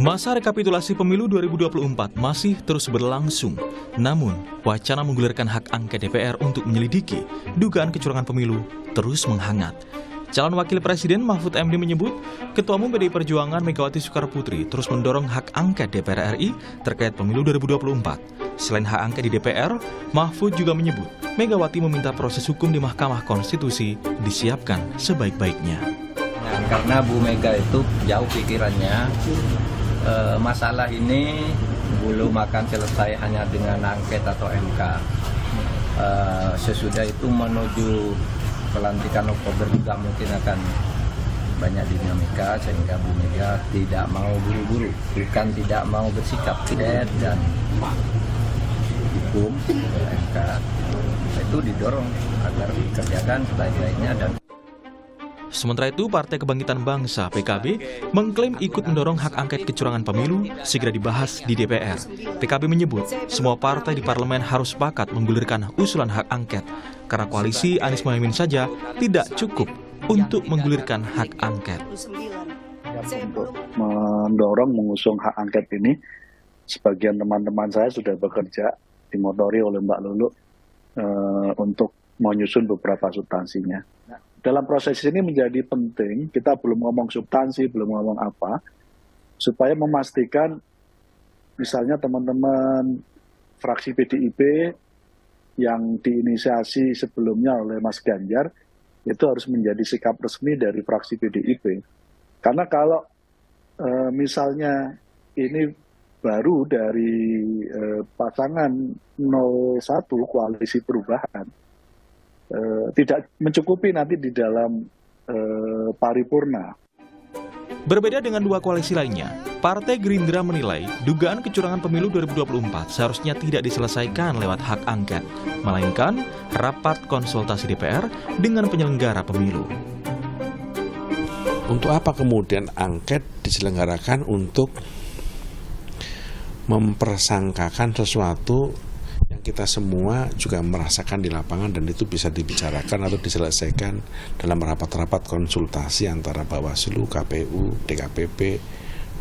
Masa rekapitulasi pemilu 2024 masih terus berlangsung. Namun, wacana menggulirkan hak angket DPR untuk menyelidiki dugaan kecurangan pemilu terus menghangat. Calon Wakil Presiden Mahfud MD menyebut, Ketua Umum PDI Perjuangan Megawati Soekarnoputri terus mendorong hak angket DPR RI terkait pemilu 2024. Selain hak angket di DPR, Mahfud juga menyebut Megawati meminta proses hukum di Mahkamah Konstitusi disiapkan sebaik-baiknya. Karena Bu Mega itu jauh pikirannya, masalah ini belum akan selesai hanya dengan angket atau MK. Sesudah itu menuju pelantikan Oktober juga mungkin akan banyak dinamika, sehingga Bu Mega tidak mau buru-buru, bukan tidak mau bersikap dan hukum MK itu didorong agar dikerjakan sebaik-baiknya. Dan sementara itu, Partai Kebangkitan Bangsa (PKB) mengklaim ikut mendorong hak angket kecurangan pemilu segera dibahas di DPR. PKB menyebut semua partai di parlemen harus sepakat menggulirkan usulan hak angket karena koalisi Anies Mohaimin saja tidak cukup untuk menggulirkan hak angket. Untuk mendorong mengusung hak angket ini, sebagian teman-teman saya sudah bekerja dimotori oleh Mbak Lulu untuk menyusun beberapa substansinya. Dalam proses ini menjadi penting, kita belum ngomong substansi, belum ngomong apa, supaya memastikan misalnya teman-teman fraksi PDIP yang diinisiasi sebelumnya oleh Mas Ganjar, itu harus menjadi sikap resmi dari fraksi PDIP. Karena kalau misalnya ini baru dari pasangan 01 Koalisi Perubahan, tidak mencukupi nanti di dalam paripurna. Berbeda dengan dua koalisi lainnya, Partai Gerindra menilai dugaan kecurangan pemilu 2024 seharusnya tidak diselesaikan lewat hak angket, melainkan rapat konsultasi DPR dengan penyelenggara pemilu. Untuk apa kemudian angket diselenggarakan untuk mempersangkakan sesuatu yang kita semua juga merasakan di lapangan, dan itu bisa dibicarakan atau diselesaikan dalam rapat-rapat konsultasi antara Bawaslu, KPU, DKPP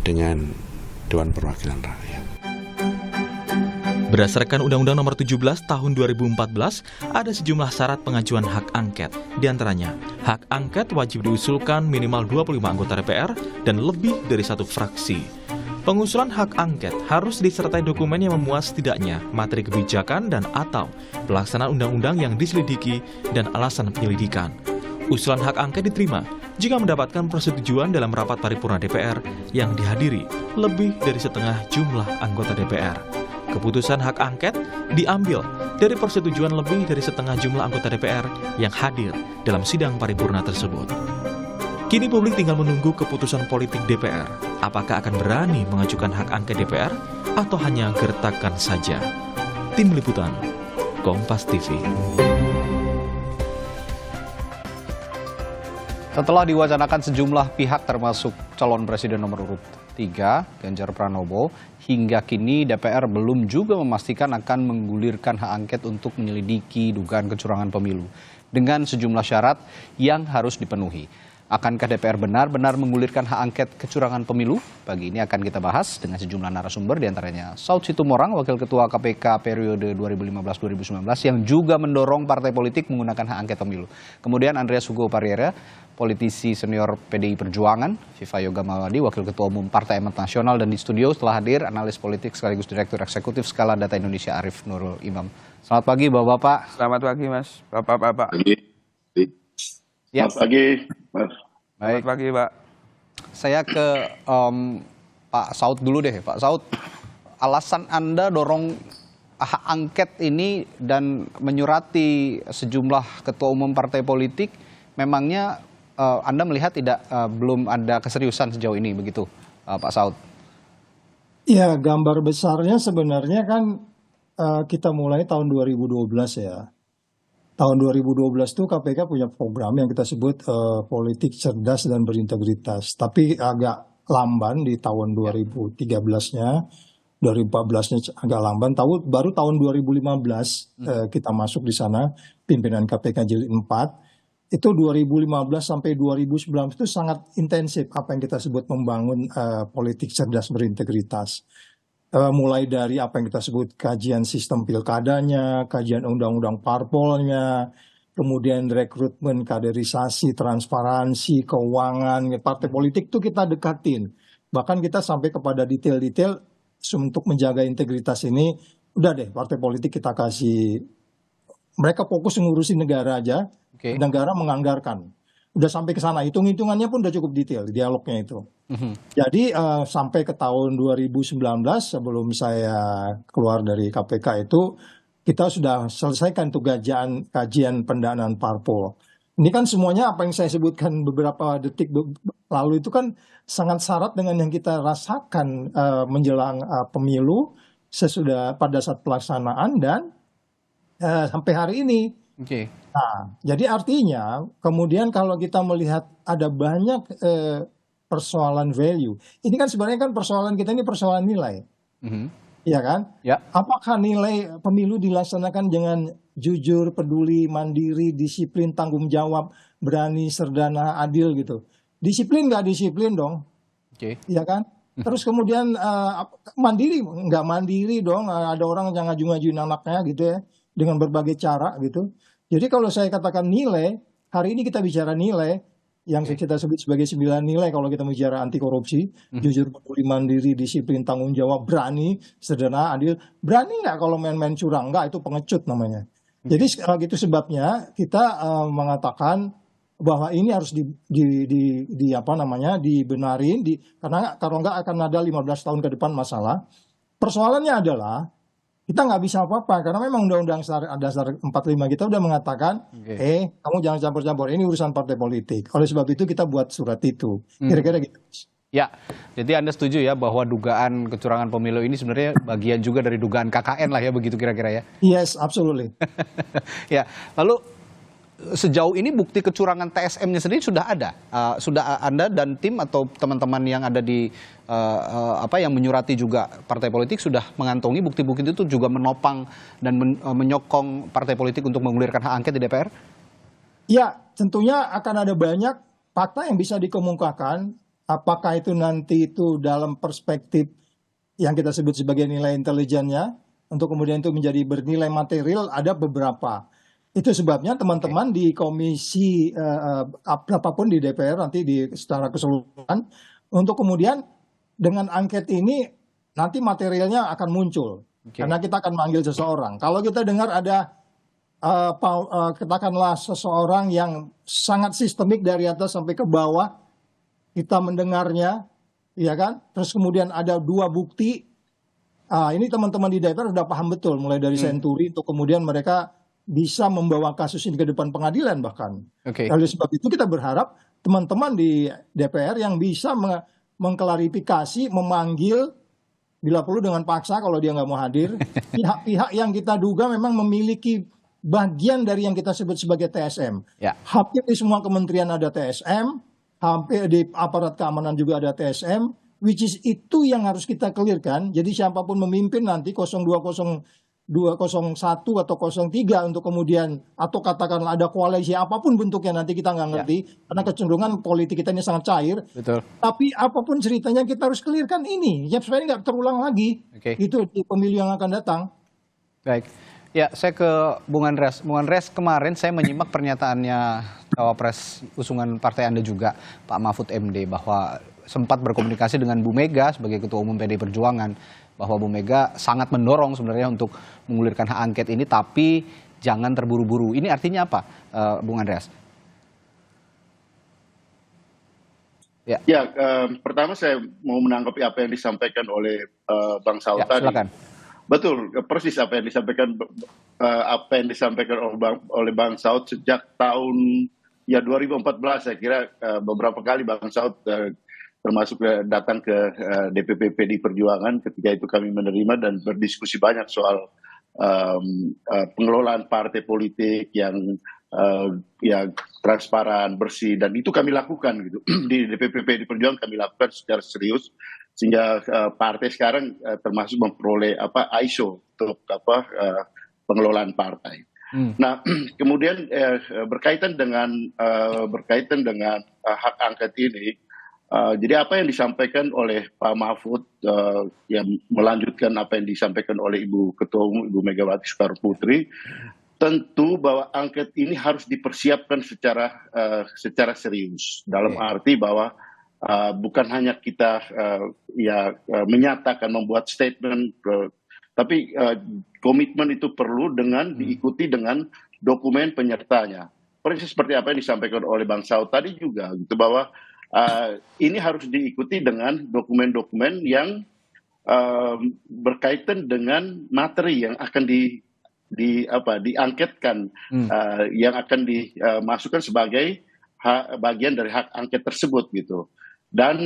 dengan Dewan Perwakilan Rakyat. Berdasarkan Undang-Undang Nomor 17 Tahun 2014, ada sejumlah syarat pengajuan hak angket. Di antaranya, hak angket wajib diusulkan minimal 25 anggota DPR dan lebih dari satu fraksi. Pengusulan hak angket harus disertai dokumen yang memuat setidaknya materi kebijakan dan atau pelaksanaan undang-undang yang diselidiki dan alasan penyelidikan. Usulan hak angket diterima jika mendapatkan persetujuan dalam rapat paripurna DPR yang dihadiri lebih dari setengah jumlah anggota DPR. Keputusan hak angket diambil dari persetujuan lebih dari setengah jumlah anggota DPR yang hadir dalam sidang paripurna tersebut. Kini publik tinggal menunggu keputusan politik DPR. Apakah akan berani mengajukan hak angket DPR atau hanya gertakan saja? Tim Liputan, Kompas TV. Setelah diwacanakan sejumlah pihak termasuk calon presiden nomor urut 3, Ganjar Pranowo, hingga kini DPR belum juga memastikan akan menggulirkan hak angket untuk menyelidiki dugaan kecurangan pemilu dengan sejumlah syarat yang harus dipenuhi. Akankah DPR benar-benar menggulirkan hak angket kecurangan pemilu? Pagi ini akan kita bahas dengan sejumlah narasumber, diantaranya Saud Situmorang, Wakil Ketua KPK periode 2015-2019 yang juga mendorong partai politik menggunakan hak angket pemilu. Kemudian Andreas Hugo Pariera, politisi senior PDI Perjuangan, Viva Yoga Mawadi, Wakil Ketua Umum Partai Amanat Nasional, dan di studio setelah hadir analis politik sekaligus Direktur Eksekutif Skala Data Indonesia Arief Nurul Imam. Selamat pagi Bapak-Bapak. Selamat pagi Mas, Bapak-Bapak. Ya. Selamat pagi, Mas. Baik. Selamat pagi, Pak. Saya ke Pak Saud dulu deh, Pak Saud. Alasan Anda dorong hak angket ini dan menyurati sejumlah ketua umum partai politik, memangnya Anda melihat belum ada keseriusan sejauh ini, begitu, Pak Saud? Ya, gambar besarnya sebenarnya kan kita mulai tahun 2012 ya. Tahun 2012 itu KPK punya program yang kita sebut politik cerdas dan berintegritas. Tapi agak lamban di tahun 2013-nya, 2014-nya agak lamban. Baru tahun 2015 kita masuk di sana, pimpinan KPK jilid 4. itu 2015 sampai 2019 itu sangat intensif apa yang kita sebut membangun politik cerdas berintegritas. Mulai dari apa yang kita sebut kajian sistem pilkadanya, kajian undang-undang parpolnya, kemudian rekrutmen, kaderisasi, transparansi, keuangan, partai politik itu kita dekatin. Bahkan kita sampai kepada detail-detail untuk menjaga integritas ini, udah deh partai politik kita kasih, mereka fokus ngurusin negara aja, Oke. negara menganggarkan. Udah sampai ke sana, hitung-hitungannya pun udah cukup detail, dialognya itu. Jadi sampai ke tahun 2019 sebelum saya keluar dari KPK itu, kita sudah selesaikan tuh kajian pendanaan parpol. Ini kan semuanya apa yang saya sebutkan beberapa detik lalu itu kan sangat syarat dengan yang kita rasakan menjelang pemilu sesudah pada saat pelaksanaan dan sampai hari ini. Oke. Nah, jadi artinya kemudian kalau kita melihat ada banyak persoalan value, ini kan sebenarnya kan persoalan kita ini persoalan nilai, iya kan? Ya. Apakah nilai pemilu dilaksanakan dengan jujur, peduli, mandiri, disiplin, tanggung jawab, berani, serdana, adil gitu? Disiplin nggak disiplin dong, Oke. iya kan? Terus kemudian mandiri nggak mandiri dong, ada orang yang ngaju-ngajuin anaknya gitu ya, dengan berbagai cara gitu. Jadi kalau saya katakan nilai, hari ini kita bicara nilai, yang kita sebut sebagai 9 nilai kalau kita bicara anti korupsi, jujur, peduli, mandiri, disiplin, tanggung jawab, berani, sederhana, adil. Berani nggak kalau main-main curang? Nggak, itu pengecut namanya. Jadi itu sebabnya kita mengatakan bahwa ini harus dibenarin, karena kalau nggak akan ada 15 tahun ke depan masalah. Persoalannya adalah kita nggak bisa apa-apa karena memang Undang-Undang Dasar 45 kita udah mengatakan, kamu jangan campur-campur, ini urusan partai politik. Oleh sebab itu kita buat surat itu. Kira-kira gitu. Ya, jadi Anda setuju ya bahwa dugaan kecurangan pemilu ini sebenarnya bagian juga dari dugaan KKN lah ya, begitu kira-kira ya? Yes, absolutely. Ya, lalu sejauh ini bukti kecurangan TSM-nya sendiri sudah ada? Sudah Anda dan tim atau teman-teman yang ada di yang menyurati juga partai politik sudah mengantongi bukti-bukti itu juga menopang dan menyokong partai politik untuk menggulirkan hak angket di DPR? Ya, tentunya akan ada banyak fakta yang bisa dikemukakan. Apakah itu nanti itu dalam perspektif yang kita sebut sebagai nilai intelijennya, untuk kemudian itu menjadi bernilai material, ada beberapa. Itu sebabnya teman-teman di komisi apapun di DPR nanti secara keseluruhan, untuk kemudian dengan angket ini nanti materialnya akan muncul. Karena kita akan manggil seseorang. Kalau kita dengar ada katakanlah seseorang yang sangat sistemik dari atas sampai ke bawah, kita mendengarnya, ya kan? Terus kemudian ada 2 bukti. Ini teman-teman di DPR sudah paham betul, mulai dari senturi untuk kemudian mereka bisa membawa kasus ini ke depan pengadilan bahkan. Oleh sebab itu kita berharap teman-teman di DPR yang bisa mengklarifikasi, memanggil bila perlu dengan paksa kalau dia nggak mau hadir, pihak-pihak yang kita duga memang memiliki bagian dari yang kita sebut sebagai TSM. Hampir di semua kementerian ada TSM, hampir di aparat keamanan juga ada TSM, which is itu yang harus kita clearkan. Jadi siapapun memimpin nanti 0201 atau 03 untuk kemudian, atau katakanlah ada koalisi apapun bentuknya nanti kita nggak ngerti, karena kecenderungan politik kita ini sangat cair. Betul. Tapi apapun ceritanya kita harus clearkan ini, ya supaya nggak terulang lagi. Itu di pemilu yang akan datang. Baik. Ya, saya ke Bung Andreas. Bung Andreas, kemarin saya menyimak pernyataannya Cawapres usungan partai Anda juga, Pak Mahfud MD, bahwa sempat berkomunikasi dengan Bu Mega sebagai Ketua Umum PDI Perjuangan, bahwa Bu Mega sangat mendorong sebenarnya untuk menggulirkan hak angket ini, tapi jangan terburu-buru. Ini artinya apa, Bung Andreas? Pertama saya mau menanggapi apa yang disampaikan oleh Bang Saud tadi. Silakan. Betul, persis apa yang disampaikan oleh Bang Saud sejak tahun 2014. Saya kira beberapa kali Bang Saud termasuk datang ke DPP PDI Perjuangan. Ketika itu kami menerima dan berdiskusi banyak soal pengelolaan partai politik yang transparan, bersih, dan itu kami lakukan gitu di DPP PDI Perjuangan, kami lakukan secara serius sehingga partai sekarang termasuk memperoleh ISO untuk pengelolaan partai. Nah, kemudian berkaitan dengan hak angket ini, jadi apa yang disampaikan oleh Pak Mahfud yang melanjutkan apa yang disampaikan oleh Ibu Ketua Umum Ibu Megawati Soekarno Putri, tentu bahwa angket ini harus dipersiapkan secara serius dalam arti bahwa bukan hanya kita menyatakan membuat statement, tapi komitmen itu perlu dengan diikuti dengan dokumen penyertanya. Persis seperti apa yang disampaikan oleh Bang Saud tadi juga, gitu, bahwa ini harus diikuti dengan dokumen-dokumen yang berkaitan dengan materi yang akan diangketkan, yang akan dimasukkan sebagai bagian dari hak angket tersebut, gitu. Dan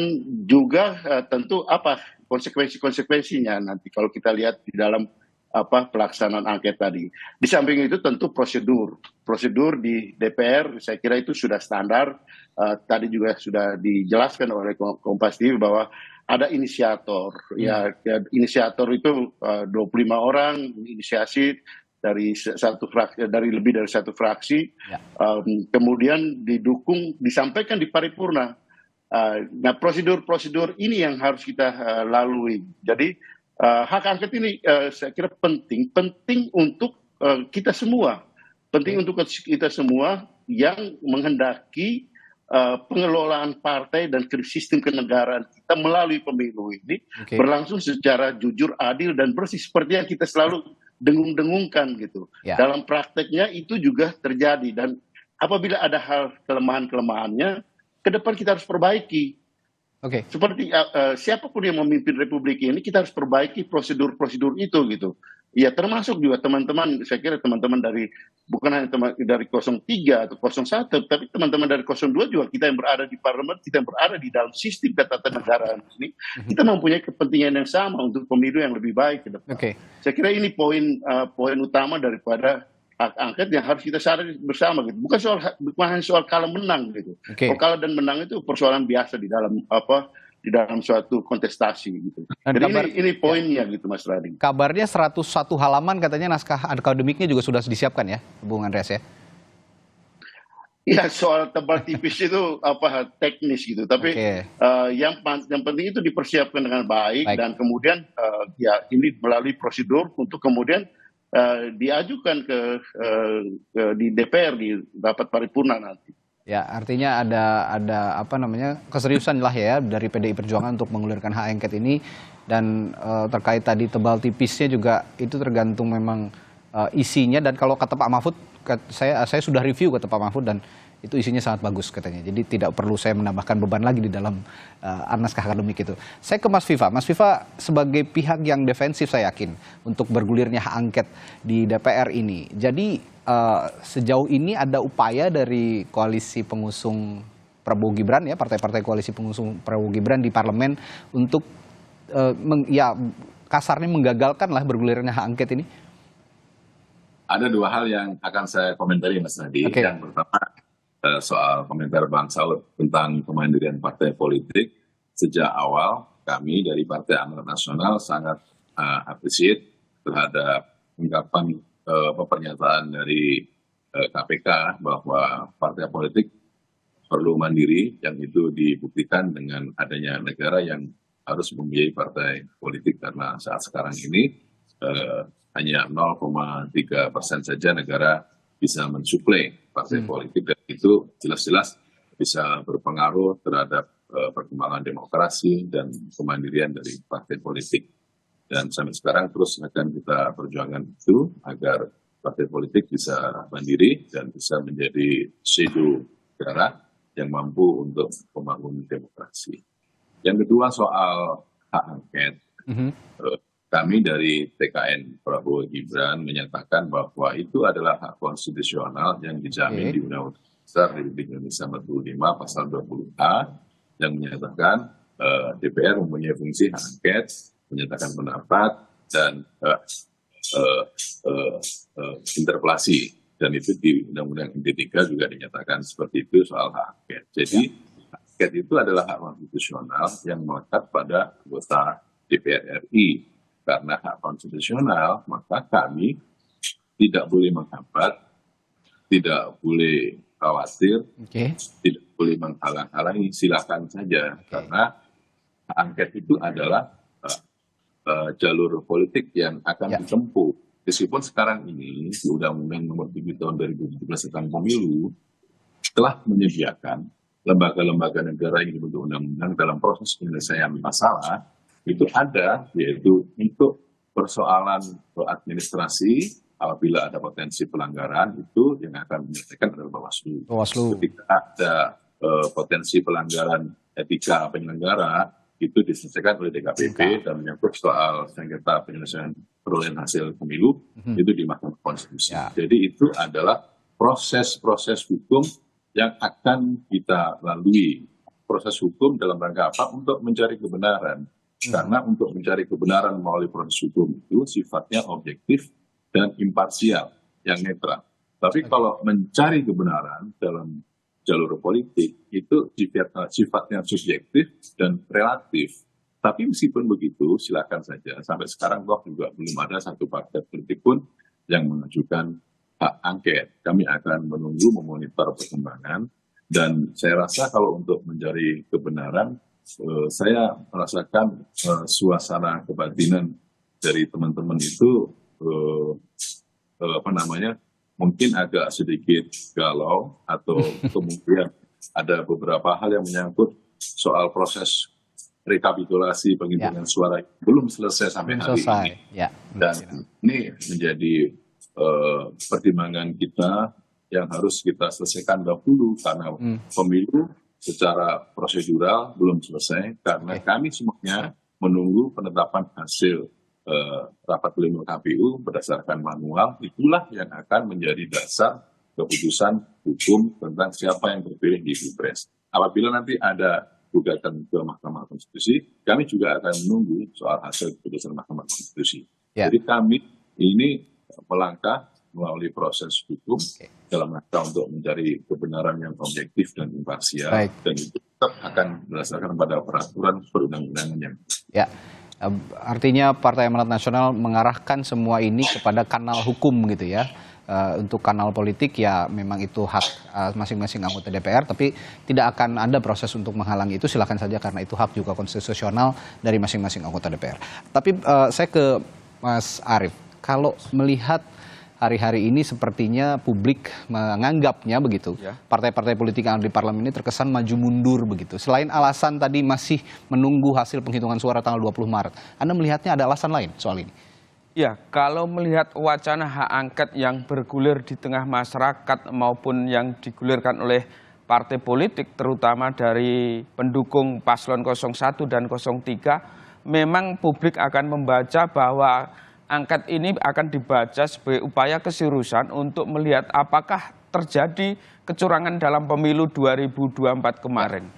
juga tentu apa konsekuensinya nanti kalau kita lihat di dalam pelaksanaan angket tadi. Di samping itu tentu prosedur di DPR saya kira itu sudah standar. Tadi juga sudah dijelaskan oleh Kompas TV bahwa ada inisiator. Ya, inisiator itu 25 orang inisiasi dari lebih dari satu fraksi. Kemudian disampaikan di paripurna. Nah, prosedur ini yang harus kita lalui. Jadi hak angket ini saya kira penting untuk kita semua, yang menghendaki pengelolaan partai dan sistem kenegaraan kita melalui pemilu ini berlangsung secara jujur, adil dan bersih seperti yang kita selalu dengung-dengungkan, gitu. Dalam prakteknya itu juga terjadi, dan apabila ada hal kelemahan-kelemahannya, ke depan kita harus perbaiki. Seperti siapapun yang memimpin Republik ini, kita harus perbaiki prosedur-prosedur itu, gitu. Ya, termasuk juga teman-teman, saya kira teman-teman bukan hanya dari 03 atau 01, tapi teman-teman dari 02 juga, kita yang berada di parlemen, kita yang berada di dalam sistem ketatanegaraan ini, kita mempunyai kepentingan yang sama untuk pemilu yang lebih baik ke depan. Saya kira ini poin utama daripada hak angket yang harus kita sadari bersama, gitu. Bukan hanya soal kalah menang, gitu. Kalau kalah dan menang itu persoalan biasa di dalam suatu kontestasi, gitu. Jadi ini poinnya, gitu, Mas Rading. Kabarnya 101 halaman katanya naskah akademiknya juga sudah disiapkan ya, Bung Andreas ya? Ya, soal tebal tipis itu teknis, gitu. Tapi yang penting itu dipersiapkan dengan baik. Dan kemudian ya ini melalui prosedur untuk kemudian diajukan di DPR di rapat paripurna nanti. Ya, artinya ada keseriusan lah ya dari PDI Perjuangan untuk mengulirkan hak angket ini, dan terkait tadi tebal tipisnya juga itu tergantung memang isinya. Dan kalau kata Pak Mahfud, saya sudah review kata Pak Mahfud, dan itu isinya sangat bagus katanya. Jadi tidak perlu saya menambahkan beban lagi di dalam naskah akademik itu. Saya ke Mas Viva. Mas Viva sebagai pihak yang defensif saya yakin untuk bergulirnya hak angket di DPR ini. Jadi sejauh ini ada upaya dari koalisi pengusung Prabowo Gibran ya, partai-partai koalisi pengusung Prabowo Gibran di parlemen untuk kasarnya menggagalkan lah bergulirnya hak angket ini? Ada dua hal yang akan saya komentari, Mas Nadi. Yang pertama, soal komentar Bang Saud tentang kemandirian partai politik. Sejak awal kami dari Partai Amanat Nasional sangat appreciate terhadap ungkapan pernyataan dari KPK bahwa partai politik perlu mandiri, yang itu dibuktikan dengan adanya negara yang harus membiayai partai politik, karena saat sekarang ini hanya 0,3% saja negara bisa mensuplai partai politik, dan itu jelas-jelas bisa berpengaruh terhadap perkembangan demokrasi dan kemandirian dari partai politik. Dan sampai sekarang terus akan kita perjuangkan itu agar partai politik bisa mandiri dan bisa menjadi shadow negara yang mampu untuk membangun demokrasi. Yang kedua soal hak angket. Kami dari TKN Prabowo Gibran menyatakan bahwa itu adalah hak konstitusional yang dijamin di Undang-Undang Dasar Republik Indonesia 45 pasal 20A, yang menyatakan DPR mempunyai fungsi hak angket, menyatakan pendapat, dan interpelasi. Dan itu di Undang-Undang MD3 juga dinyatakan seperti itu soal hak angket. Jadi hak angket itu adalah hak konstitusional yang melekat pada anggota DPR RI. Karena hak konstitusional, maka kami tidak boleh menghambat, tidak boleh khawatir, tidak boleh menghalang-halangi, silakan saja. Karena hak angket itu adalah jalur politik yang akan ditempuh. Meskipun sekarang ini di Undang-Undang Nomor 7 Tahun 2017 tentang Pemilu telah menyediakan lembaga-lembaga negara yang dibentuk undang-undang dalam proses penyelesaian masalah itu ada, yaitu untuk persoalan administrasi apabila ada potensi pelanggaran itu yang akan menyelesaikan adalah Bawaslu. Ketika ada potensi pelanggaran etika penyelenggara itu diselesaikan oleh DKPP dan menyangkut soal sengketa penyelesaian perolehan hasil pemilu itu di Mahkamah Konstitusi. Jadi itu adalah proses-proses hukum yang akan kita lalui. Proses hukum dalam rangka apa? Untuk mencari kebenaran. Karena untuk mencari kebenaran melalui proses hukum itu sifatnya objektif dan imparsial, yang netral. Tapi kalau mencari kebenaran dalam jalur politik itu sifatnya subjektif dan relatif. Tapi meskipun begitu, silakan saja. Sampai sekarang juga belum ada satu partai politik pun yang mengajukan hak angket. Kami akan menunggu, memonitor perkembangan. Dan saya rasa kalau untuk mencari kebenaran, saya merasakan suasana kebatinan dari teman-teman itu mungkin agak sedikit galau atau kemudian ada beberapa hal yang menyangkut soal proses rekapitulasi penghitungan suara belum selesai sampai hari ini. Dan ini menjadi pertimbangan kita yang harus kita selesaikan dahulu karena pemilu secara prosedural belum selesai karena kami semuanya menunggu penetapan hasil rapat pleno KPU berdasarkan manual, itulah yang akan menjadi dasar keputusan hukum tentang siapa yang terpilih di Pilpres. Apabila nanti ada gugatan ke Mahkamah Konstitusi, kami juga akan menunggu soal hasil keputusan Mahkamah Konstitusi. Jadi kami ini melangkah melalui proses hukum dalam rangka untuk mencari kebenaran yang objektif dan imparsial, dan itu tetap akan berdasarkan pada peraturan perundang-undangan yang artinya Partai Amanat Nasional mengarahkan semua ini kepada kanal hukum gitu ya. Untuk kanal politik ya memang itu hak masing-masing anggota DPR, tapi tidak akan ada proses untuk menghalangi itu, silakan saja karena itu hak juga konstitusional dari masing-masing anggota DPR. Tapi saya ke Mas Arief, kalau melihat hari-hari ini sepertinya publik menganggapnya begitu. Partai-partai politik yang ada di parlemen ini terkesan maju mundur begitu. Selain alasan tadi masih menunggu hasil penghitungan suara tanggal 20 Maret, Anda melihatnya ada alasan lain soal ini? Ya, kalau melihat wacana hak angket yang bergulir di tengah masyarakat maupun yang digulirkan oleh partai politik, terutama dari pendukung paslon 01 dan 03, memang publik akan membaca bahwa angket ini akan dibaca sebagai upaya keseriusan untuk melihat apakah terjadi kecurangan dalam pemilu 2024 kemarin.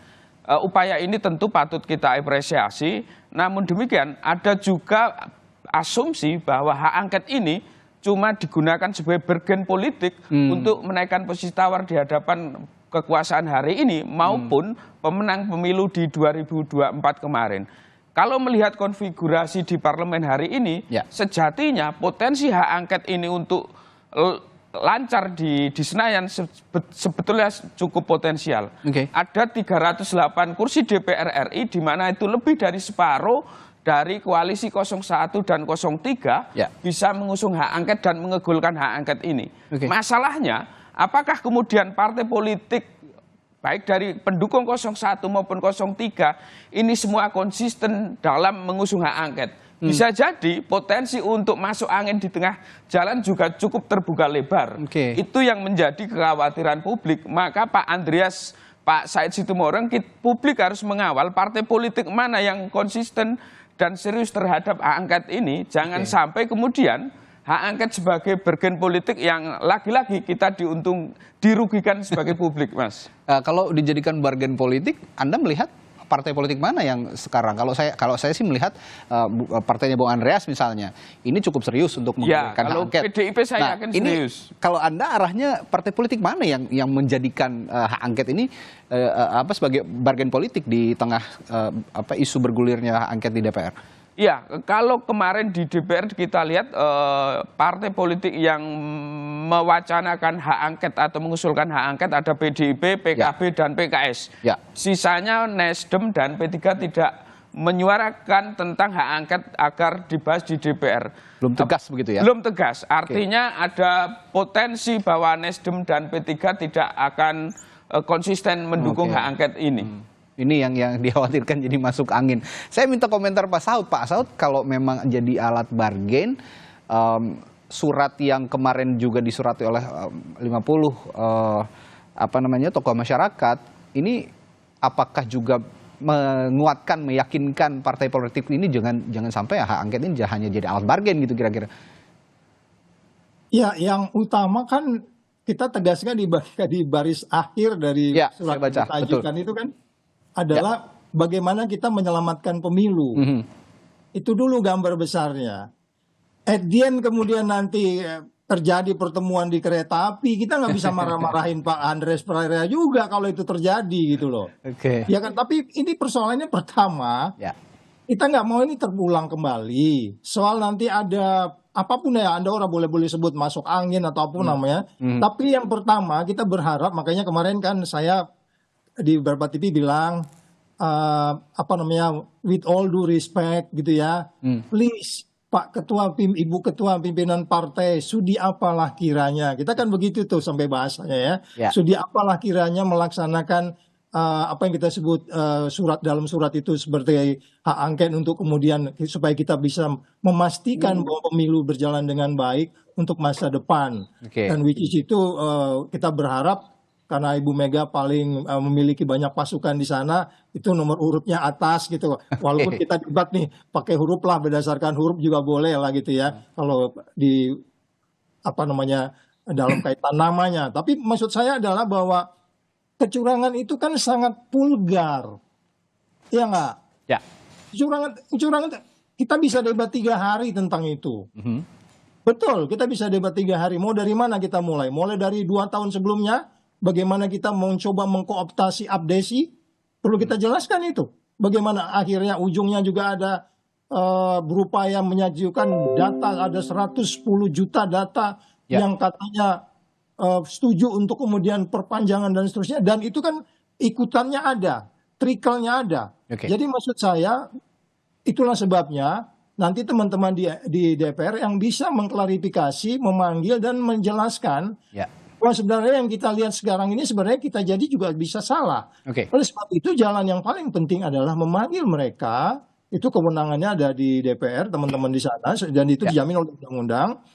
Upaya ini tentu patut kita apresiasi, namun demikian ada juga asumsi bahwa hak angket ini cuma digunakan sebagai bergen politik untuk menaikkan posisi tawar di hadapan kekuasaan hari ini maupun pemenang pemilu di 2024 kemarin. Kalau melihat konfigurasi di parlemen hari ini, sejatinya potensi hak angket ini untuk lancar di Senayan sebetulnya cukup potensial. Ada 308 kursi DPR RI, di mana itu lebih dari separuh dari koalisi 01 dan 03 bisa mengusung hak angket dan mengegulkan hak angket ini. Masalahnya, apakah kemudian partai politik baik dari pendukung 01 maupun 03 ini semua konsisten dalam mengusung hak angket? Bisa jadi potensi untuk masuk angin di tengah jalan juga cukup terbuka lebar. Itu yang menjadi kekhawatiran publik. Maka Pak Andreas, Pak Said Situmorang, publik harus mengawal partai politik mana yang konsisten dan serius terhadap hak angket ini. Jangan sampai kemudian hak angket sebagai bergen politik yang lagi-lagi kita dirugikan sebagai publik, Mas. Kalau dijadikan bargain politik, Anda melihat partai politik mana yang sekarang? Kalau saya sih melihat partainya Bung Andreas misalnya, ini cukup serius untuk menggulirkan hak angket. PDIP saya yakin serius. Kalau Anda arahnya partai politik mana yang menjadikan hak angket ini sebagai bargain politik di tengah isu bergulirnya hak angket di DPR? Ya, kalau kemarin di DPR kita lihat partai politik yang mewacanakan hak angket atau mengusulkan hak angket ada PDIP, PKB, dan PKS. Ya. Sisanya Nasdem dan P3 tidak menyuarakan tentang hak angket agar dibahas di DPR. Belum tegas begitu ya? Belum tegas, artinya ada potensi bahwa Nasdem dan P3 tidak akan konsisten mendukung hak angket ini. Ini yang dikhawatirkan jadi masuk angin. Saya minta komentar Pak Saud. Pak Saud, kalau memang jadi alat bargain, surat yang kemarin juga disurati oleh 50 tokoh masyarakat, ini apakah juga menguatkan, meyakinkan partai politik ini jangan sampai hak angket ini hanya jadi alat bargain gitu kira-kira? Ya, yang utama kan kita tegaskan di baris akhir dari surat yang kita ajukan itu kan adalah bagaimana kita menyelamatkan pemilu. Itu dulu gambar besarnya. At the end kemudian nanti terjadi pertemuan di kereta api, kita nggak bisa marah-marahin Pak Andreas Pereira juga kalau itu terjadi gitu loh. Ya kan, tapi ini persoalannya pertama, kita nggak mau ini terulang kembali. Soal nanti ada apapun ya, Anda orang boleh sebut masuk angin atau apapun namanya. Tapi yang pertama kita berharap, makanya kemarin kan saya di beberapa TV bilang with all due respect gitu ya, please Pak Ketua Ibu Ketua Pimpinan Partai, sudi apalah kiranya, kita kan begitu tuh sampai bahasanya ya, sudi apalah kiranya melaksanakan apa yang kita sebut dalam surat itu seperti hak angket untuk kemudian supaya kita bisa memastikan bahwa pemilu berjalan dengan baik untuk masa depan. Dan which is itu kita berharap karena Ibu Mega paling memiliki banyak pasukan di sana, itu nomor urutnya atas gitu. Walaupun kita debat nih pakai huruf lah, berdasarkan huruf juga boleh lah gitu ya. Kalau di dalam kaitan namanya. Tapi maksud saya adalah bahwa kecurangan itu kan sangat vulgar. Iya nggak? Ya. Kecurangan kita bisa debat 3 hari tentang itu. Betul, kita bisa debat 3 hari. Mau dari mana kita mulai? Mulai dari 2 tahun sebelumnya, bagaimana kita mencoba mengkooptasi abdesi, perlu kita jelaskan itu. Bagaimana akhirnya ujungnya juga ada berupaya menyajikan data, ada 110 juta data yang katanya setuju untuk kemudian perpanjangan dan seterusnya. Dan itu kan ikutannya ada, trickle-nya ada. Jadi maksud saya, itulah sebabnya nanti teman-teman di DPR yang bisa mengklarifikasi, memanggil dan menjelaskan bahwa sebenarnya yang kita lihat sekarang ini sebenarnya kita jadi juga bisa salah. Oleh sebab itu jalan yang paling penting adalah memanggil mereka, itu kewenangannya ada di DPR, teman-teman di sana, dan itu dijamin oleh undang-undang.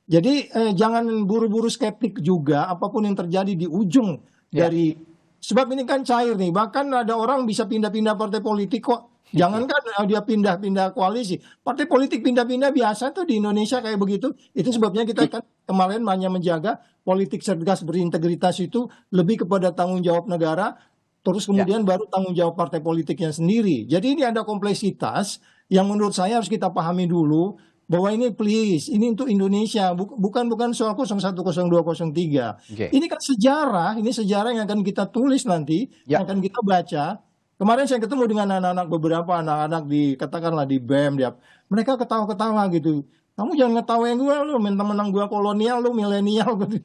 Jadi jangan buru-buru skeptik juga apapun yang terjadi di ujung dari, sebab ini kan cair nih, bahkan ada orang bisa pindah-pindah partai politik kok. Jangankan dia pindah-pindah koalisi, partai politik pindah-pindah biasa tuh di Indonesia kayak begitu. Itu sebabnya kita kan kemarin hanya menjaga politik cerdas berintegritas itu lebih kepada tanggung jawab negara, terus kemudian baru tanggung jawab partai politiknya sendiri. Jadi ini ada kompleksitas yang menurut saya harus kita pahami dulu, bahwa ini please, ini untuk Indonesia, bukan soal 01, 02, 03. Ini kan sejarah, ini sejarah yang akan kita tulis nanti, yang akan kita baca. Kemarin saya ketemu dengan beberapa anak-anak katakanlah di BEM, mereka ketawa-ketawa gitu. Kamu jangan ngetawain gue, lu menang gue kolonial, lu milenial gitu.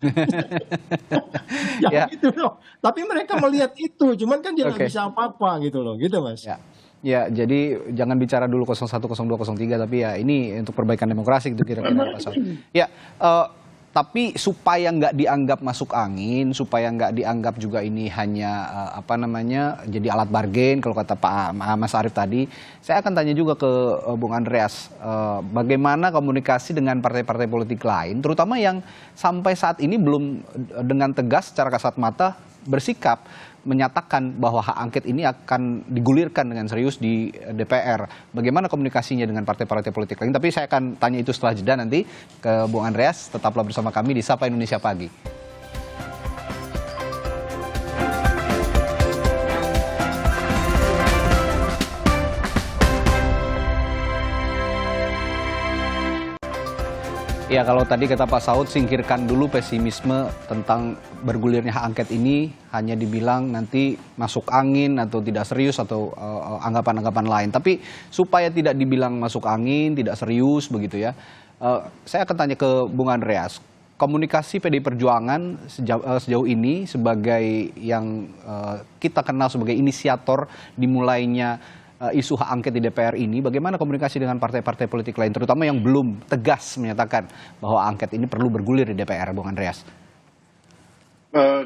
Gitu loh. Tapi mereka melihat itu, cuman kan dia nggak bisa apa-apa gitu loh, gitu Mas. Ya, jadi jangan bicara dulu 01, 02, 03, tapi ya ini untuk perbaikan demokrasi gitu kira-kira Pak Saud. Tapi supaya nggak dianggap masuk angin, supaya nggak dianggap juga ini hanya jadi alat bargain kalau kata Pak Mas Arief tadi, saya akan tanya juga ke Bung Andreas, bagaimana komunikasi dengan partai-partai politik lain, terutama yang sampai saat ini belum dengan tegas secara kasat mata bersikap menyatakan bahwa hak angket ini akan digulirkan dengan serius di DPR. Bagaimana komunikasinya dengan partai-partai politik lain? Tapi saya akan tanya itu setelah jeda nanti ke Bung Andreas. Tetaplah bersama kami di Sapa Indonesia Pagi. Ya, kalau tadi kata Pak Saud, singkirkan dulu pesimisme tentang bergulirnya hak angket ini, hanya dibilang nanti masuk angin atau tidak serius atau anggapan-anggapan lain. Tapi supaya tidak dibilang masuk angin, tidak serius begitu ya, saya akan tanya ke Bung Andreas, komunikasi PDI Perjuangan sejauh ini sebagai yang kita kenal sebagai inisiator dimulainya isu hak angket di DPR ini, bagaimana komunikasi dengan partai-partai politik lain, terutama yang belum tegas menyatakan bahwa angket ini perlu bergulir di DPR, Bung Andreas?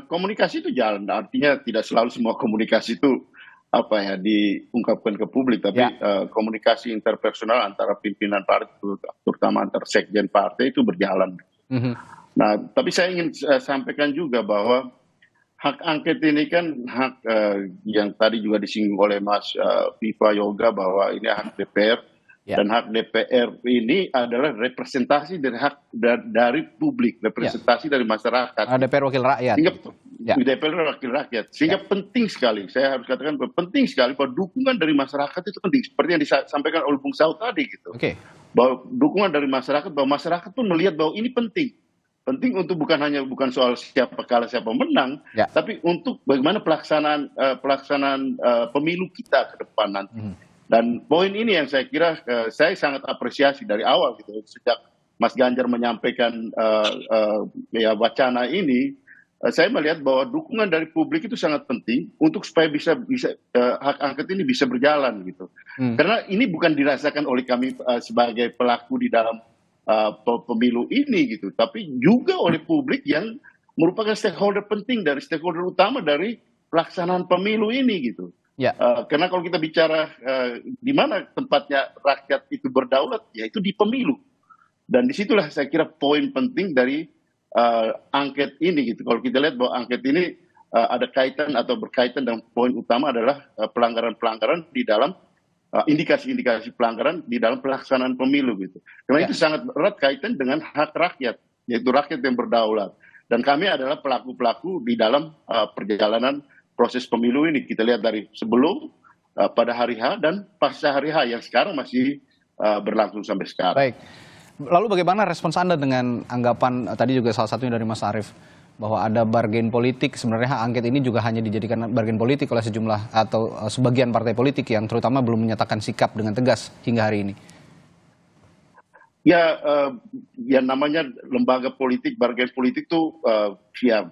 Komunikasi itu jalan, artinya tidak selalu semua komunikasi itu diungkapkan ke publik, tapi komunikasi interpersonal antara pimpinan partai, terutama antar sekjen partai itu berjalan. Nah, tapi saya ingin sampaikan juga bahwa hak angket ini kan hak yang tadi juga disinggung oleh Mas Viva Yoga bahwa ini hak DPR dan hak DPR ini adalah representasi dari hak dari publik, representasi dari masyarakat. DPR wakil rakyat. DPR wakil rakyat. Sehingga penting sekali, saya harus katakan penting sekali bahwa dukungan dari masyarakat itu penting, seperti yang disampaikan oleh Bung Saud tadi gitu. Bahwa dukungan dari masyarakat, bahwa masyarakat pun melihat bahwa ini penting. Penting untuk bukan soal siapa kalah siapa menang, tapi untuk bagaimana pelaksanaan pemilu kita ke depan nanti. Dan poin ini yang saya kira saya sangat apresiasi dari awal gitu, sejak Mas Ganjar menyampaikan wacana ini, saya melihat bahwa dukungan dari publik itu sangat penting untuk supaya bisa hak angket ini bisa berjalan gitu. Karena ini bukan dirasakan oleh kami sebagai pelaku di dalam pemilu ini gitu, tapi juga oleh publik yang merupakan stakeholder penting, dari stakeholder utama dari pelaksanaan pemilu ini gitu. Karena kalau kita bicara di mana tempatnya rakyat itu berdaulat, yaitu di pemilu, dan disitulah saya kira poin penting dari angket ini gitu. Kalau kita lihat bahwa angket ini ada kaitan atau berkaitan dengan poin utama adalah pelanggaran-pelanggaran di dalam indikasi-indikasi pelanggaran di dalam pelaksanaan pemilu gitu. Karena itu sangat erat kaitan dengan hak rakyat, yaitu rakyat yang berdaulat. Dan kami adalah pelaku-pelaku di dalam perjalanan proses pemilu ini. Kita lihat dari sebelum, pada hari H, dan pasca hari H yang sekarang masih berlangsung sampai sekarang. Baik. Lalu bagaimana respons Anda dengan anggapan tadi juga salah satunya dari Mas Arief, bahwa ada bargain politik, sebenarnya hak angket ini juga hanya dijadikan bargain politik oleh sejumlah atau sebagian partai politik yang terutama belum menyatakan sikap dengan tegas hingga hari ini? Ya namanya lembaga politik, bargain politik itu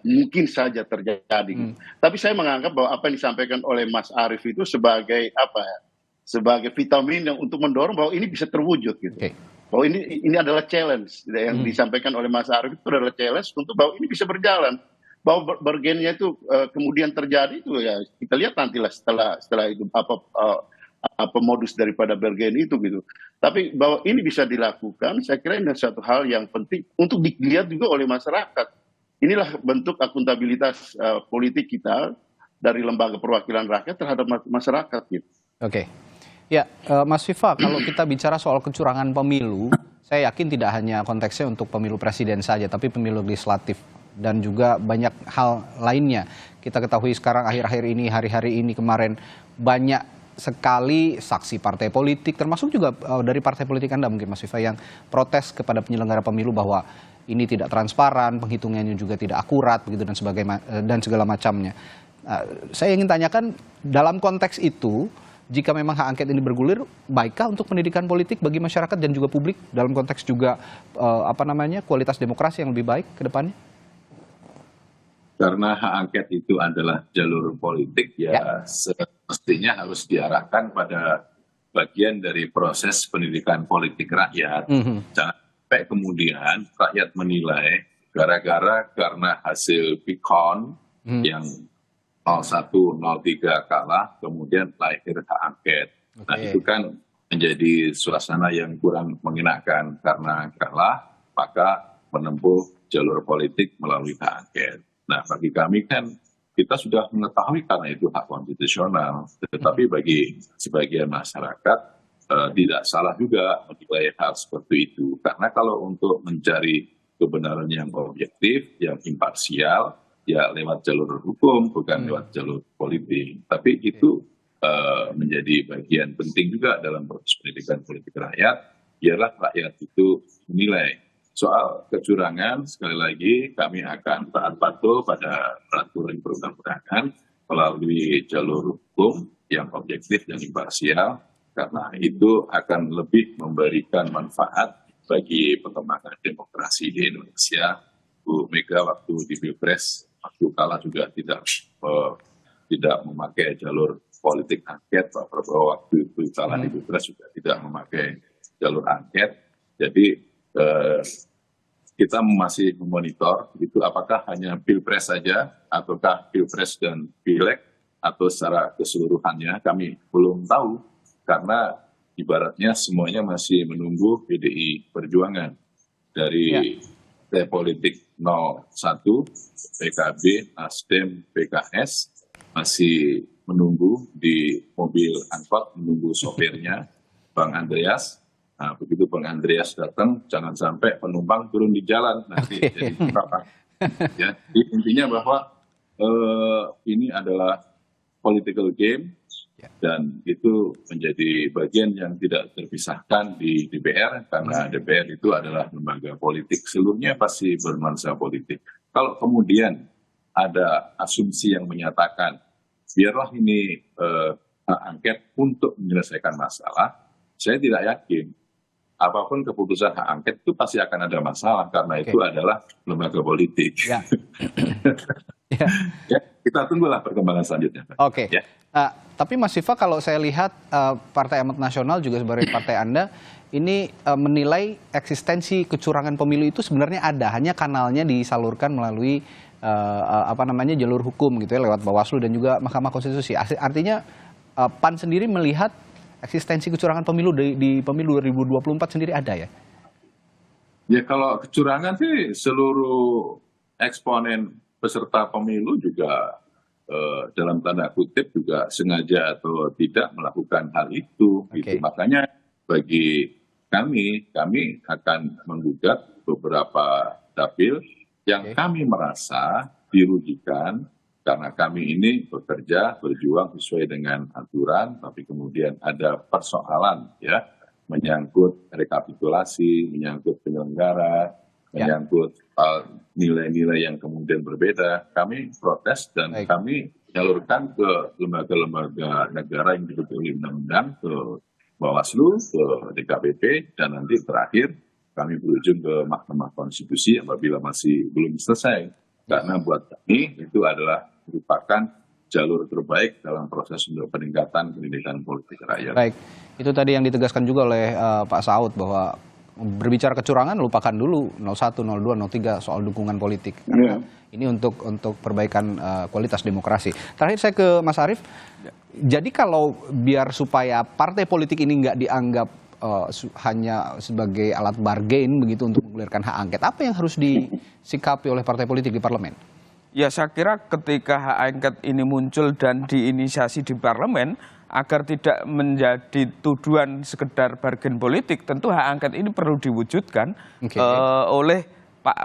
mungkin saja terjadi. Tapi saya menganggap bahwa apa yang disampaikan oleh Mas Arief itu sebagai sebagai vitamin yang untuk mendorong bahwa ini bisa terwujud gitu. Bahwa ini adalah challenge yang disampaikan oleh Mas Arief, itu adalah challenge untuk bahwa ini bisa berjalan. Bahwa bargainnya itu kemudian terjadi itu ya kita lihat nantilah setelah itu apa modus daripada bargain itu gitu. Tapi bahwa ini bisa dilakukan, saya kira ini satu hal yang penting untuk dilihat juga oleh masyarakat. Inilah bentuk akuntabilitas politik kita dari lembaga perwakilan rakyat terhadap masyarakat gitu. Ya, Mas Viva, kalau kita bicara soal kecurangan pemilu, saya yakin tidak hanya konteksnya untuk pemilu presiden saja, tapi pemilu legislatif dan juga banyak hal lainnya. Kita ketahui sekarang akhir-akhir ini, hari-hari ini kemarin, banyak sekali saksi partai politik, termasuk juga dari partai politik Anda mungkin Mas Viva, yang protes kepada penyelenggara pemilu bahwa ini tidak transparan, penghitungannya juga tidak akurat, begitu dan segala macamnya. Saya ingin tanyakan, dalam konteks itu, jika memang hak angket ini bergulir, baikkah untuk pendidikan politik bagi masyarakat dan juga publik dalam konteks juga kualitas demokrasi yang lebih baik ke depannya? Karena hak angket itu adalah jalur politik, ya semestinya harus diarahkan pada bagian dari proses pendidikan politik rakyat. Jangan sampai kemudian rakyat menilai karena hasil Pikon yang 01, 03 kalah, kemudian lahir hak angket. Nah itu kan menjadi suasana yang kurang mengenakan, karena kalah maka menempuh jalur politik melalui hak angket. Nah bagi kami kan kita sudah mengetahui karena itu hak konstitusional, tetapi bagi sebagian masyarakat tidak salah juga menilai hal seperti itu. Karena kalau untuk mencari kebenaran yang objektif, yang imparsial, ya lewat jalur hukum, bukan lewat jalur politik. Tapi itu menjadi bagian penting juga dalam proses pendidikan politik rakyat, biarlah rakyat itu menilai soal kecurangan, sekali lagi kami akan taat patuh pada peraturan perundang-undangan melalui jalur hukum yang objektif dan imparsial, karena itu akan lebih memberikan manfaat bagi pengembangan demokrasi di Indonesia. Bu Mega waktu di Pilpres, waktu kalah juga tidak memakai jalur politik angket. Pak Prabowo waktu itu kalah di Pilpres juga tidak memakai jalur angket. Jadi kita masih memonitor itu apakah hanya Pilpres saja, ataukah Pilpres dan Pileg, atau secara keseluruhannya kami belum tahu, karena ibaratnya semuanya masih menunggu PDI Perjuangan dari politik 01, PKB, Nasdem, PKS masih menunggu di mobil angkot, menunggu sopirnya Bang Andreas. Nah, begitu Bang Andreas datang, jangan sampai penumpang turun di jalan nanti jadi apa. Ya, intinya bahwa ini adalah political game, dan itu menjadi bagian yang tidak terpisahkan di DPR, karena DPR itu adalah lembaga politik, seluruhnya pasti bernuansa politik. Kalau kemudian ada asumsi yang menyatakan biarlah ini hak angket untuk menyelesaikan masalah, saya tidak yakin. Apapun keputusan hak angket itu pasti akan ada masalah, karena itu adalah lembaga politik. Ya, kita tunggulah perkembangan selanjutnya. Oke. Tapi Mas Viva, kalau saya lihat Partai Amanat Nasional juga sebagai partai Anda ini menilai eksistensi kecurangan pemilu itu sebenarnya ada, hanya kanalnya disalurkan melalui jalur hukum gitu ya, lewat Bawaslu dan juga Mahkamah Konstitusi. Artinya PAN sendiri melihat eksistensi kecurangan pemilu di pemilu 2024 sendiri ada ya? Ya, kalau kecurangan sih seluruh eksponen peserta pemilu juga dalam tanda kutip juga sengaja atau tidak melakukan hal itu. Gitu. Makanya bagi kami akan menggugat beberapa dapil yang kami merasa dirugikan, karena kami ini bekerja, berjuang sesuai dengan aturan, tapi kemudian ada persoalan ya, menyangkut rekapitulasi, menyangkut penyelenggara, menyangkut nilai-nilai yang kemudian berbeda. Kami protes dan kami menyalurkan ke lembaga-lembaga negara yang didukung oleh undang-undang, ke Bawaslu, ke DKPP, dan nanti terakhir kami berujung ke Mahkamah Konstitusi apabila masih belum selesai. Karena buat kami itu adalah merupakan jalur terbaik dalam proses untuk peningkatan pendidikan politik rakyat. Baik, itu tadi yang ditegaskan juga oleh Pak Saud, bahwa berbicara kecurangan lupakan dulu 01, 02, 03 soal dukungan politik. Karena ini untuk perbaikan kualitas demokrasi. Terakhir saya ke Mas Arief. Jadi kalau biar supaya partai politik ini nggak dianggap hanya sebagai alat bargain begitu untuk menggulirkan hak angket, apa yang harus disikapi oleh partai politik di parlemen? Ya, saya kira ketika hak angket ini muncul dan diinisiasi di parlemen, agar tidak menjadi tuduhan sekedar bargain politik, tentu hak angket ini perlu diwujudkan oleh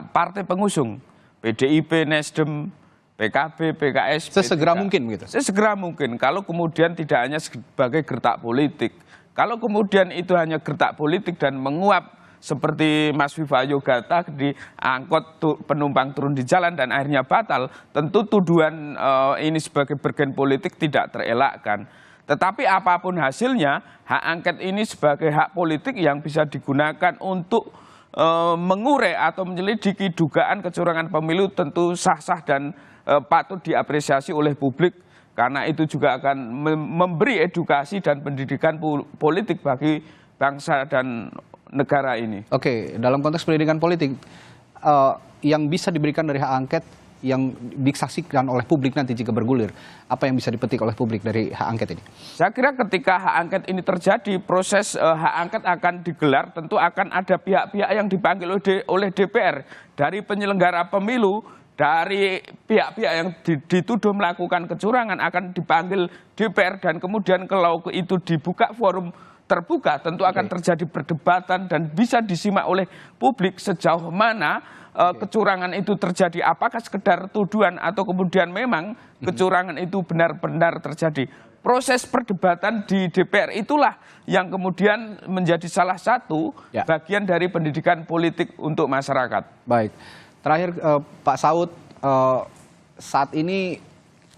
partai pengusung, PDIP, Nasdem, PKB, PKS. Sesegera mungkin gitu? Sesegera mungkin, kalau kemudian tidak hanya sebagai gertak politik. Kalau kemudian itu hanya gertak politik dan menguap seperti Mas Viva Yogata diangkut penumpang turun di jalan dan akhirnya batal, tentu tuduhan ini sebagai bargain politik tidak terelakkan. Tetapi apapun hasilnya, hak angket ini sebagai hak politik yang bisa digunakan untuk mengurai atau menyelidiki dugaan kecurangan pemilu tentu sah-sah dan patut diapresiasi oleh publik, karena itu juga akan memberi edukasi dan pendidikan politik bagi bangsa dan negara ini. Oke, dalam konteks pendidikan politik, yang bisa diberikan dari hak angket yang disaksikan oleh publik nanti jika bergulir, apa yang bisa dipetik oleh publik dari hak angket ini? Saya kira ketika hak angket ini terjadi, proses hak angket akan digelar, tentu akan ada pihak-pihak yang dipanggil oleh DPR, dari penyelenggara pemilu, dari pihak-pihak yang dituduh melakukan kecurangan akan dipanggil DPR, dan kemudian kalau itu dibuka forum terbuka, tentu akan terjadi perdebatan dan bisa disimak oleh publik sejauh mana kecurangan itu terjadi, apakah sekedar tuduhan atau kemudian memang kecurangan itu benar-benar terjadi. Proses perdebatan di DPR itulah yang kemudian menjadi salah satu bagian dari pendidikan politik untuk masyarakat. Baik, terakhir Pak Saud, saat ini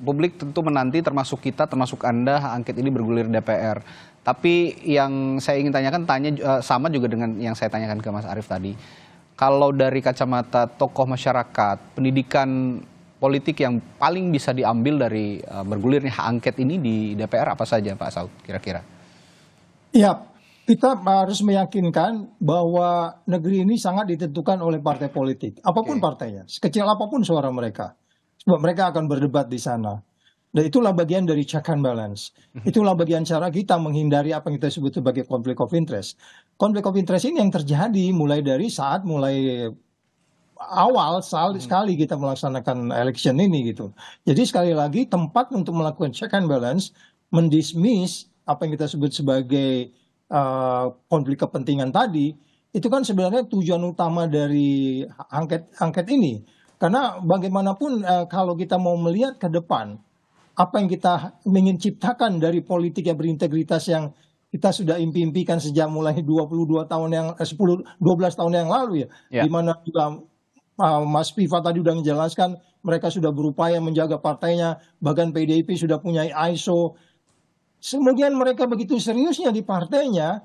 publik tentu menanti, termasuk kita, termasuk Anda, hak angket ini bergulir DPR. Tapi yang saya ingin tanyakan sama juga dengan yang saya tanyakan ke Mas Arief tadi. Kalau dari kacamata tokoh masyarakat, pendidikan politik yang paling bisa diambil dari bergulirnya hak angket ini di DPR apa saja Pak Saud kira-kira? Ya, kita harus meyakinkan bahwa negeri ini sangat ditentukan oleh partai politik, apapun partainya, sekecil apapun suara mereka. Sebab mereka akan berdebat di sana. Dan itulah bagian dari check and balance. Itulah bagian cara kita menghindari apa yang kita sebut sebagai conflict of interest. Conflict of interest ini yang terjadi mulai awal sekali kita melaksanakan election ini gitu. Jadi sekali lagi tempat untuk melakukan check and balance, mendismiss apa yang kita sebut sebagai konflik kepentingan tadi, itu kan sebenarnya tujuan utama dari angket ini. Karena bagaimanapun kalau kita mau melihat ke depan, apa yang kita ingin ciptakan dari politik yang berintegritas yang kita sudah impi-impikan sejak mulai 12 tahun yang lalu ya. Di mana juga Mas Viva tadi sudah menjelaskan mereka sudah berupaya menjaga partainya, bahkan PDIP sudah punya ISO. Kemudian mereka begitu seriusnya di partainya,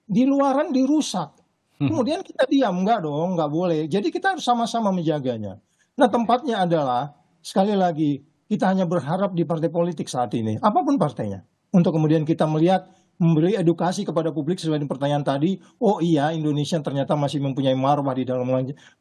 di luaran dirusak. Kemudian kita diam, enggak dong, enggak boleh. Jadi kita harus sama-sama menjaganya. Nah tempatnya adalah, sekali lagi, kita hanya berharap di partai politik saat ini, apapun partainya. Untuk kemudian kita melihat, memberi edukasi kepada publik sesuai dengan pertanyaan tadi, oh iya Indonesia ternyata masih mempunyai marwah di dalam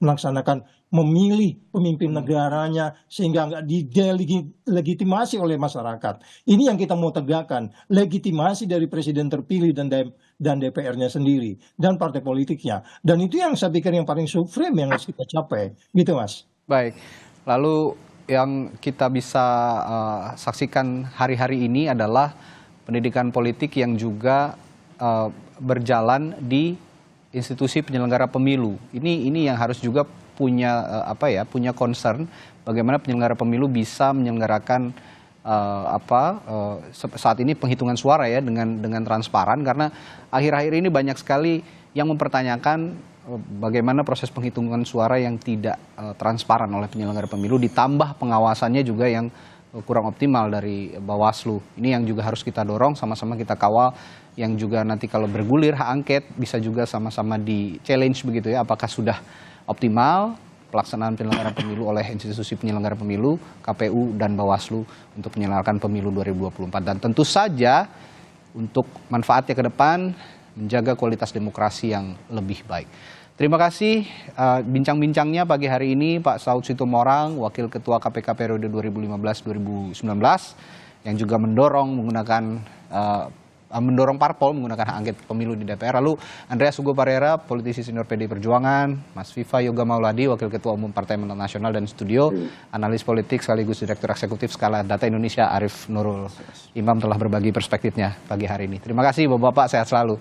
melaksanakan memilih pemimpin negaranya sehingga nggak didelegitimasi oleh masyarakat. Ini yang kita mau tegakkan, legitimasi dari presiden terpilih dan DPR-nya sendiri dan partai politiknya. Dan itu yang saya pikir yang paling supreme yang harus kita capai, gitu Mas. Baik, lalu yang kita bisa saksikan hari-hari ini adalah pendidikan politik yang juga berjalan di institusi penyelenggara pemilu. Ini yang harus juga punya punya concern bagaimana penyelenggara pemilu bisa menyelenggarakan saat ini penghitungan suara ya dengan transparan, karena akhir-akhir ini banyak sekali yang mempertanyakan bagaimana proses penghitungan suara yang tidak transparan oleh penyelenggara pemilu, ditambah pengawasannya juga yang kurang optimal dari Bawaslu. Ini yang juga harus kita dorong, sama-sama kita kawal, yang juga nanti kalau bergulir hak angket bisa juga sama-sama di challenge begitu ya, apakah sudah optimal pelaksanaan penyelenggaraan pemilu oleh institusi penyelenggara pemilu, KPU dan Bawaslu untuk menyelenggarakan pemilu 2024. Dan tentu saja untuk manfaatnya ke depan, menjaga kualitas demokrasi yang lebih baik. Terima kasih bincang-bincangnya pagi hari ini Pak Saud Situmorang, Wakil Ketua KPK periode 2015-2019, yang juga mendorong parpol menggunakan hak angket pemilu di DPR. Lalu Andreas Hugo Parera, politisi senior PDI Perjuangan, Mas Viva Yoga Mauladi, Wakil Ketua Umum Partai Amanat Nasional, dan studio analis politik sekaligus Direktur Eksekutif Skala Data Indonesia Arief Nurul Imam telah berbagi perspektifnya pagi hari ini. Terima kasih Bapak-Bapak, sehat selalu.